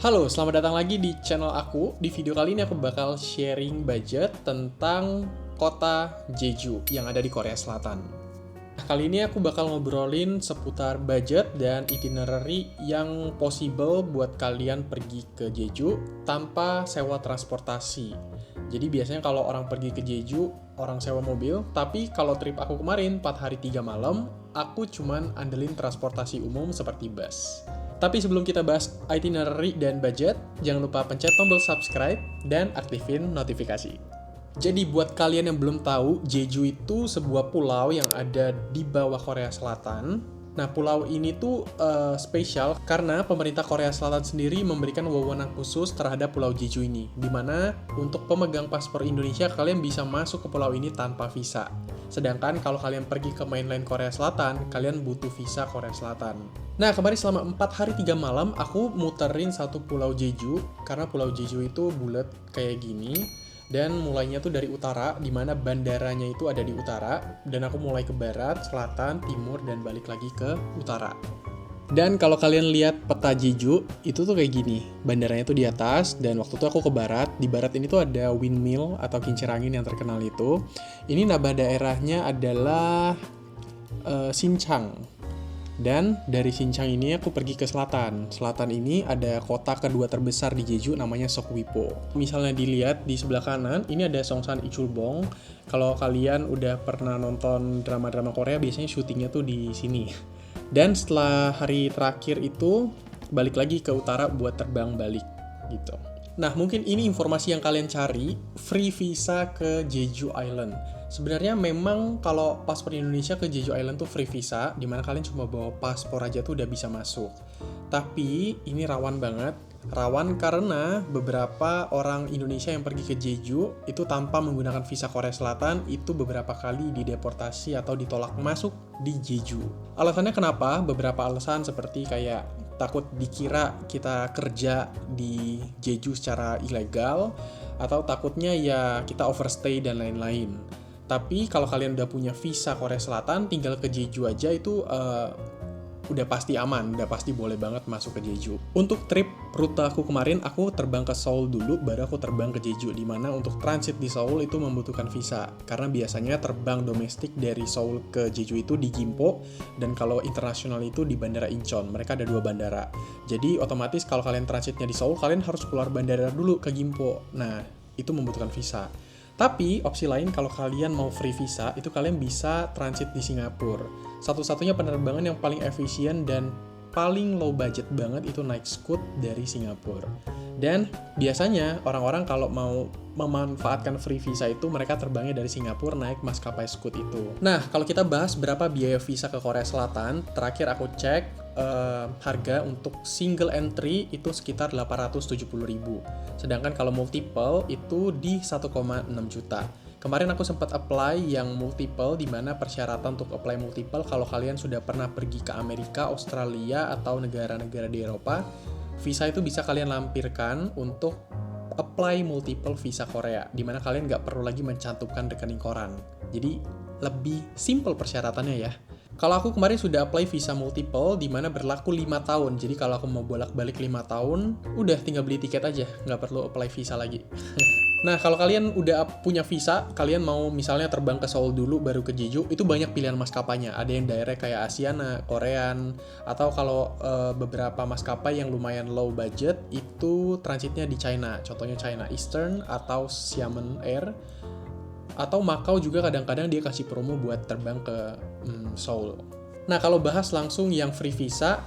Halo, selamat datang lagi di channel aku. Di video kali ini aku bakal sharing budget tentang kota Jeju yang ada di Korea Selatan. Kali ini aku bakal ngobrolin seputar budget dan itinerary yang possible buat kalian pergi ke Jeju tanpa sewa transportasi. Jadi biasanya kalau orang pergi ke Jeju, orang sewa mobil, tapi kalau trip aku kemarin 4 hari 3 malam, aku cuman andelin transportasi umum seperti bus. Tapi sebelum kita bahas itinerary dan budget, jangan lupa pencet tombol subscribe dan aktifin notifikasi. Jadi buat kalian yang belum tahu, Jeju itu sebuah pulau yang ada di bawah Korea Selatan. Nah, pulau ini tuh spesial karena pemerintah Korea Selatan sendiri memberikan wewenang khusus terhadap pulau Jeju ini, di mana untuk pemegang paspor Indonesia kalian bisa masuk ke pulau ini tanpa visa. Sedangkan kalau kalian pergi ke mainland Korea Selatan, kalian butuh visa Korea Selatan. Nah, kemarin selama 4 hari 3 malam, aku muterin satu pulau Jeju, karena pulau Jeju itu bulat kayak gini, dan mulainya tuh dari utara, di mana bandaranya itu ada di utara, dan aku mulai ke barat, selatan, timur, dan balik lagi ke utara. Dan kalau kalian lihat peta Jeju, itu tuh kayak gini, bandaranya tuh di atas, dan waktu itu aku ke barat, di barat ini tuh ada windmill atau kincir angin yang terkenal itu. Ini nama daerahnya adalah Sinchang. Dan dari Sinchang ini aku pergi ke selatan. Selatan ini ada kota kedua terbesar di Jeju namanya Seogwipo. Misalnya dilihat di sebelah kanan, ini ada Songsan Ichulbong. Kalau kalian udah pernah nonton drama-drama Korea, biasanya syutingnya tuh di sini. Dan setelah hari terakhir itu, balik lagi ke utara buat terbang balik gitu. Nah, mungkin ini informasi yang kalian cari, free visa ke Jeju Island. Sebenarnya memang kalau paspor Indonesia ke Jeju Island tuh free visa, dimana kalian cuma bawa paspor aja tuh udah bisa masuk. Tapi ini rawan banget, rawan karena beberapa orang Indonesia yang pergi ke Jeju itu tanpa menggunakan visa Korea Selatan itu beberapa kali dideportasi atau ditolak masuk di Jeju. Alasannya kenapa? Beberapa alasan seperti kayak takut dikira kita kerja di Jeju secara ilegal, atau takutnya ya kita overstay dan lain-lain. Tapi kalau kalian udah punya visa Korea Selatan, tinggal ke Jeju aja itu udah pasti aman, udah pasti boleh banget masuk ke Jeju. Untuk trip rute aku kemarin, aku terbang ke Seoul dulu, baru aku terbang ke Jeju, dimana untuk transit di Seoul itu membutuhkan visa. Karena biasanya terbang domestik dari Seoul ke Jeju itu di Gimpo, dan kalau internasional itu di Bandara Incheon. Mereka ada 2 bandara. Jadi otomatis kalau kalian transitnya di Seoul, kalian harus keluar bandara dulu ke Gimpo. Nah, itu membutuhkan visa. Tapi opsi lain kalau kalian mau free visa, itu kalian bisa transit di Singapura. Satu-satunya penerbangan yang paling efisien dan paling low budget banget itu naik Scoot dari Singapura. Dan biasanya orang-orang kalau mau memanfaatkan free visa itu mereka terbangnya dari Singapura naik maskapai Scoot itu. Nah, kalau kita bahas berapa biaya visa ke Korea Selatan, terakhir aku cek harga untuk single entry itu sekitar 870.000. Sedangkan kalau multiple itu di 1,6 juta. Kemarin aku sempat apply yang multiple, di mana persyaratan untuk apply multiple kalau kalian sudah pernah pergi ke Amerika, Australia, atau negara-negara di Eropa, visa itu bisa kalian lampirkan untuk apply multiple visa Korea, di mana kalian nggak perlu lagi mencantumkan rekening koran. Jadi lebih simple persyaratannya ya. Kalau aku kemarin sudah apply visa multiple, di mana berlaku 5 tahun. Jadi kalau aku mau bolak-balik 5 tahun, udah tinggal beli tiket aja, nggak perlu apply visa lagi. Nah, kalau kalian udah punya visa, kalian mau misalnya terbang ke Seoul dulu baru ke Jeju, itu banyak pilihan maskapainya. Ada yang direct kayak Asiana, Korean, atau kalau beberapa maskapai yang lumayan low budget, itu transitnya di China. Contohnya China Eastern atau Xiamen Air. Atau Macau juga kadang-kadang dia kasih promo buat terbang ke Seoul. Nah, kalau bahas langsung yang free visa,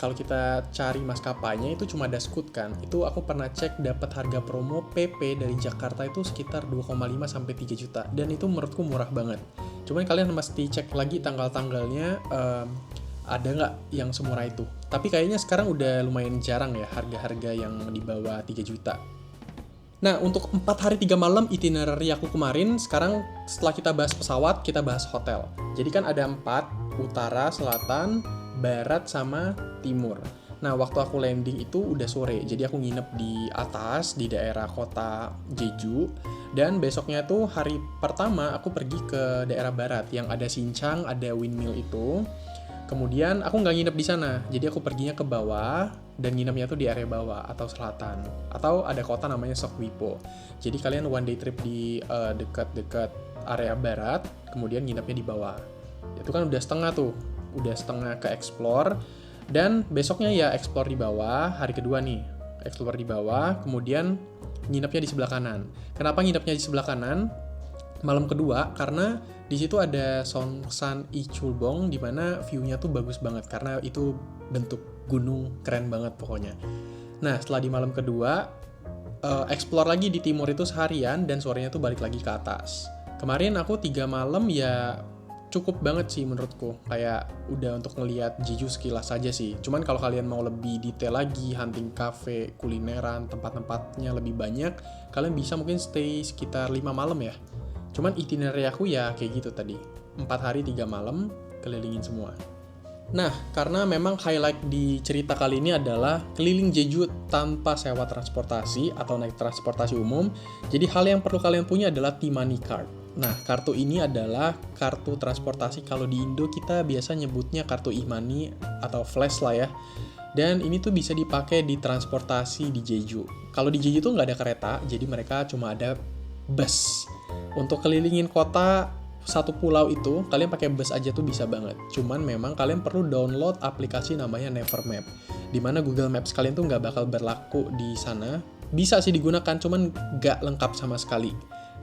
kalau kita cari maskapainya itu cuma ada Scoot kan. Itu aku pernah cek dapat harga promo PP dari Jakarta itu sekitar 2,5 sampai 3 juta. Dan itu menurutku murah banget. Cuman kalian mesti cek lagi tanggal-tanggalnya ada nggak yang semurah itu. Tapi kayaknya sekarang udah lumayan jarang ya harga-harga yang di bawah 3 juta. Nah, untuk 4 hari 3 malam itinerary aku kemarin, sekarang setelah kita bahas pesawat, kita bahas hotel. Jadi kan ada 4, utara, selatan, barat, sama timur. Nah, waktu aku landing itu udah sore, jadi aku nginep di atas, di daerah kota Jeju. Dan besoknya tuh hari pertama aku pergi ke daerah barat, yang ada Sinchang, ada windmill itu. Kemudian aku nggak nginep di sana, jadi aku perginya ke bawah, dan nginepnya tuh di area bawah atau selatan. Atau ada kota namanya Seogwipo. Jadi kalian one day trip di dekat-dekat area barat, kemudian nginepnya di bawah. Itu kan udah setengah tuh, udah setengah ke explore. Dan besoknya ya explore di bawah, hari kedua nih, explore di bawah, kemudian nginepnya di sebelah kanan. Kenapa nginepnya di sebelah kanan? Malam kedua, karena di situ ada Songsan Ichulbong, di mana view-nya tuh bagus banget, karena itu bentuk gunung keren banget pokoknya. Nah, setelah di malam kedua, explore lagi di timur itu seharian, dan sorenya tuh balik lagi ke atas. Kemarin aku 3 malam ya cukup banget sih menurutku. Kayak udah untuk ngelihat Jeju sekilas saja sih. Cuman kalau kalian mau lebih detail lagi, hunting cafe, kulineran, tempat-tempatnya lebih banyak, kalian bisa mungkin stay sekitar 5 malam ya. Cuman itinerary aku ya kayak gitu tadi. 4 hari 3 malam, kelilingin semua. Nah, karena memang highlight di cerita kali ini adalah keliling Jeju tanpa sewa transportasi atau naik transportasi umum, jadi hal yang perlu kalian punya adalah T-Money Card. Nah, kartu ini adalah kartu transportasi, kalau di Indo kita biasa nyebutnya kartu e-money atau flash lah ya. Dan ini tuh bisa dipakai di transportasi di Jeju. Kalau di Jeju tuh nggak ada kereta, jadi mereka cuma ada bus. Untuk kelilingin kota satu pulau itu, kalian pakai bus aja tuh bisa banget. Cuman memang kalian perlu download aplikasi namanya Nevermap, dimana Google Maps kalian tuh nggak bakal berlaku di sana. Bisa sih digunakan, cuman nggak lengkap sama sekali.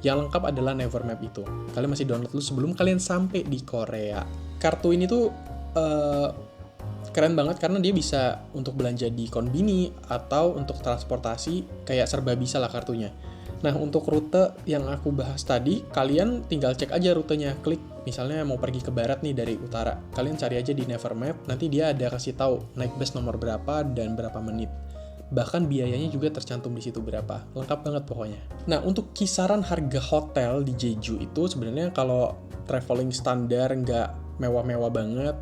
Yang lengkap adalah Nevermap itu. Kalian masih download dulu sebelum kalian sampai di Korea. Kartu ini tuh keren banget karena dia bisa untuk belanja di konbini atau untuk transportasi, kayak serba bisa lah kartunya. Nah, untuk rute yang aku bahas tadi, kalian tinggal cek aja rutenya. Klik, misalnya mau pergi ke barat nih dari utara. Kalian cari aja di Nevermap, nanti dia ada kasih tahu naik bus nomor berapa dan berapa menit. Bahkan biayanya juga tercantum di situ berapa. Lengkap banget pokoknya. Nah, untuk kisaran harga hotel di Jeju itu sebenarnya kalau traveling standar nggak mewah-mewah banget,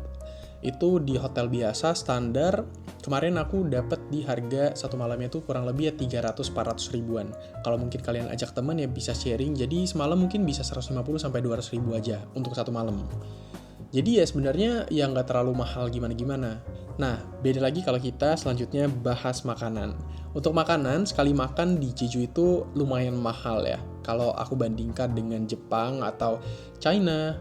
itu di hotel biasa standar kemarin aku dapat di harga satu malamnya tuh kurang lebih ya 300-400 ribuan. Kalau mungkin kalian ajak teman ya bisa sharing, jadi semalam mungkin bisa 150 sampai 200 ribu aja untuk satu malam. Jadi ya sebenarnya ya nggak terlalu mahal gimana-gimana. Nah, beda lagi kalau kita selanjutnya bahas makanan. Untuk makanan, sekali makan di Jeju itu lumayan mahal ya. Kalau aku bandingkan dengan Jepang atau China,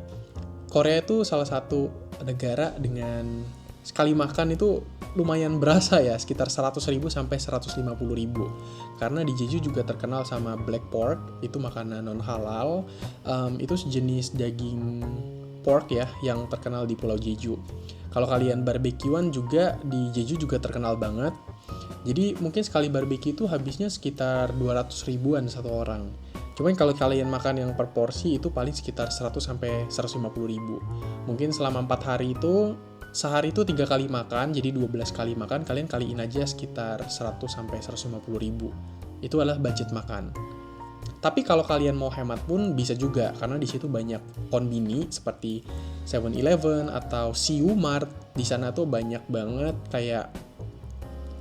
Korea itu salah satu negara dengan sekali makan itu lumayan berasa ya, sekitar 100.000 sampai 150.000. Karena di Jeju juga terkenal sama black pork, itu makanan non halal. Itu sejenis daging pork ya, yang terkenal di Pulau Jeju. Kalau kalian barbekyuan juga di Jeju juga terkenal banget. Jadi mungkin sekali barbeque itu habisnya sekitar 200 ribuan satu orang. Cuman kalau kalian makan yang per porsi itu paling sekitar 100 sampai 150 ribu. Mungkin selama 4 hari itu, sehari itu 3 kali makan, jadi 12 kali makan, kalian kaliin aja sekitar 100 sampai 150 ribu. Itu adalah budget makan. Tapi kalau kalian mau hemat pun bisa juga, karena di situ banyak konbini seperti 7-Eleven atau Siu Mart. Di sana tuh banyak banget kayak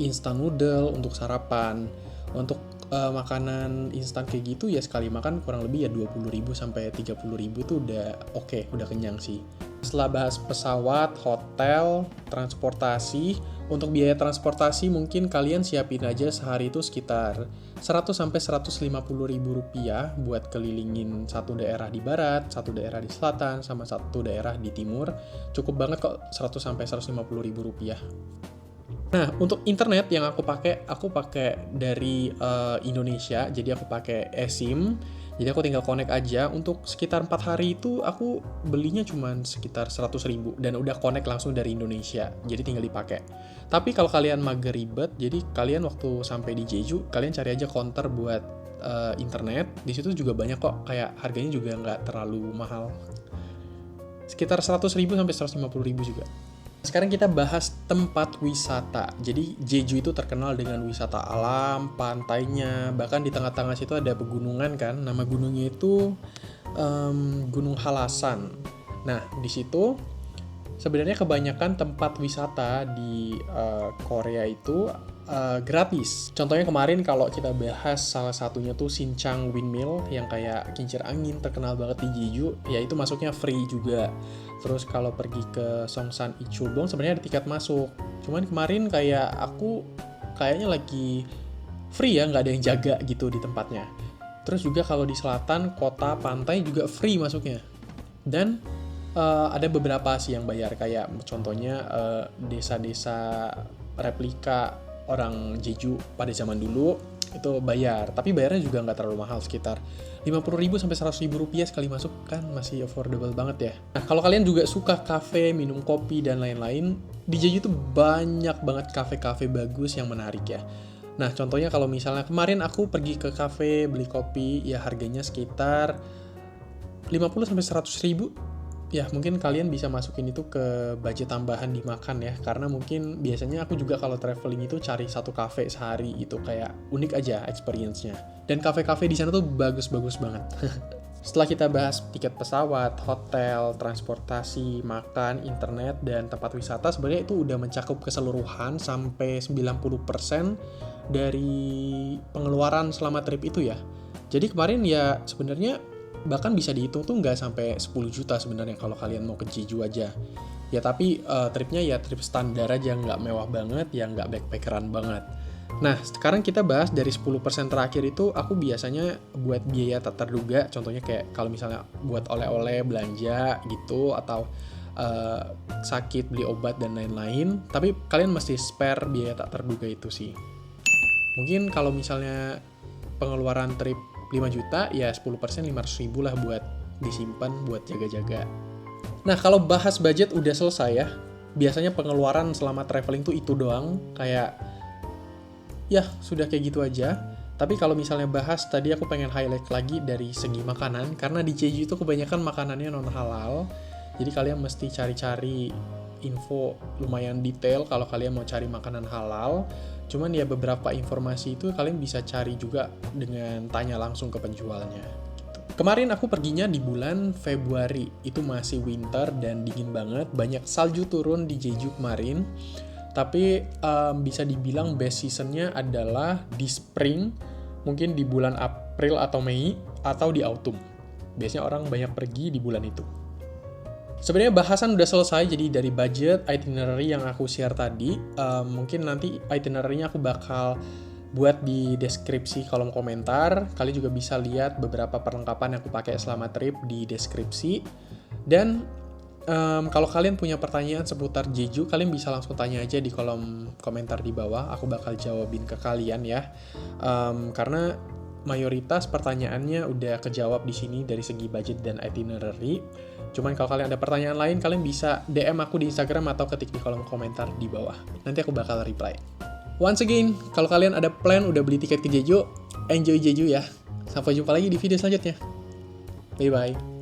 instant noodle untuk sarapan. Untuk makanan instan kayak gitu ya sekali makan kurang lebih ya 20.000 sampai 30.000 tuh udah oke, udah kenyang sih. Setelah bahas pesawat, hotel, transportasi, untuk biaya transportasi mungkin kalian siapin aja sehari itu sekitar 100 sampai 150 ribu rupiah buat kelilingin satu daerah di barat, satu daerah di selatan, sama satu daerah di timur. Cukup banget kok 100 sampai 150 ribu rupiah. Nah, untuk internet yang aku pakai dari Indonesia, jadi aku pakai eSIM, jadi aku tinggal connect aja. Untuk sekitar 4 hari itu aku belinya cuma sekitar 100.000 dan udah connect langsung dari Indonesia, jadi tinggal dipakai. Tapi kalau kalian mager ribet, jadi kalian waktu sampai di Jeju, kalian cari aja counter buat internet. Di situ juga banyak kok, kayak harganya juga nggak terlalu mahal. Sekitar 100.000 sampai 150.000 juga. Sekarang kita bahas tempat wisata. Jadi Jeju itu terkenal dengan wisata alam, pantainya, bahkan di tengah-tengah situ ada pegunungan kan. Nama gunungnya itu Gunung Halasan. Nah, di situ sebenarnya kebanyakan tempat wisata di Korea itu gratis. Contohnya kemarin kalau kita bahas salah satunya tuh Sinchang Windmill yang kayak kincir angin terkenal banget di Jeju, ya itu masuknya free juga. Terus kalau pergi ke Songsan Ichulbong sebenarnya ada tiket masuk. Cuman kemarin kayak aku kayaknya lagi free ya, nggak ada yang jaga gitu di tempatnya. Terus juga kalau di selatan, kota, pantai juga free masuknya. Dan ada beberapa sih yang bayar, kayak contohnya desa-desa replika orang Jeju pada zaman dulu itu bayar, tapi bayarnya juga nggak terlalu mahal, sekitar 50.000 sampai 100.000 rupiah sekali masuk, kan masih affordable banget ya. Nah, kalau kalian juga suka kafe, minum kopi, dan lain-lain, di Jeju tuh banyak banget kafe-kafe bagus yang menarik ya. Nah, contohnya kalau misalnya kemarin aku pergi ke kafe beli kopi, ya harganya sekitar 50 sampai 100.000. Ya, mungkin kalian bisa masukin itu ke budget tambahan dimakan ya, karena mungkin biasanya aku juga kalau traveling itu cari satu kafe sehari, itu kayak unik aja experience-nya. Dan kafe-kafe di sana tuh bagus-bagus banget. Setelah kita bahas tiket pesawat, hotel, transportasi, makan, internet, dan tempat wisata, sebenarnya itu udah mencakup keseluruhan sampai 90% dari pengeluaran selama trip itu ya. Jadi kemarin ya sebenarnya bahkan bisa dihitung tuh nggak sampai 10 juta sebenarnya kalau kalian mau ke Jeju aja. Ya tapi tripnya ya trip standar aja, nggak mewah banget, ya nggak backpackeran banget. Nah, sekarang kita bahas dari 10% terakhir itu aku biasanya buat biaya tak terduga, contohnya kayak kalau misalnya buat oleh-oleh, belanja gitu, atau sakit, beli obat, dan lain-lain. Tapi kalian mesti spare biaya tak terduga itu sih. Mungkin kalau misalnya pengeluaran trip 5 juta, ya 10% 500.000 lah buat disimpan, buat jaga-jaga. Nah, kalau bahas budget udah selesai ya, biasanya pengeluaran selama traveling tuh itu doang, kayak ya sudah kayak gitu aja. Tapi kalau misalnya bahas, tadi aku pengen highlight lagi dari segi makanan, karena di Jeju itu kebanyakan makanannya non halal, jadi kalian mesti cari-cari info lumayan detail kalau kalian mau cari makanan halal. Cuman ya beberapa informasi itu kalian bisa cari juga dengan tanya langsung ke penjualnya. Kemarin aku perginya di bulan Februari, itu masih winter dan dingin banget, banyak salju turun di Jeju kemarin. Tapi bisa dibilang best seasonnya adalah di spring, mungkin di bulan April atau Mei, atau di autumn. Biasanya orang banyak pergi di bulan itu. Sebenarnya bahasan udah selesai, jadi dari budget, itinerary yang aku share tadi, mungkin nanti itinerary-nya aku bakal buat di deskripsi kolom komentar. Kalian juga bisa lihat beberapa perlengkapan yang aku pakai selama trip di deskripsi. Dan kalau kalian punya pertanyaan seputar Jeju, kalian bisa langsung tanya aja di kolom komentar di bawah. Aku bakal jawabin ke kalian ya. Karena mayoritas pertanyaannya udah kejawab di sini dari segi budget dan itinerary. Cuman kalau kalian ada pertanyaan lain, kalian bisa DM aku di Instagram atau ketik di kolom komentar di bawah. Nanti aku bakal reply. Once again, kalau kalian ada plan udah beli tiket ke Jeju, enjoy Jeju ya. Sampai jumpa lagi di video selanjutnya. Bye-bye.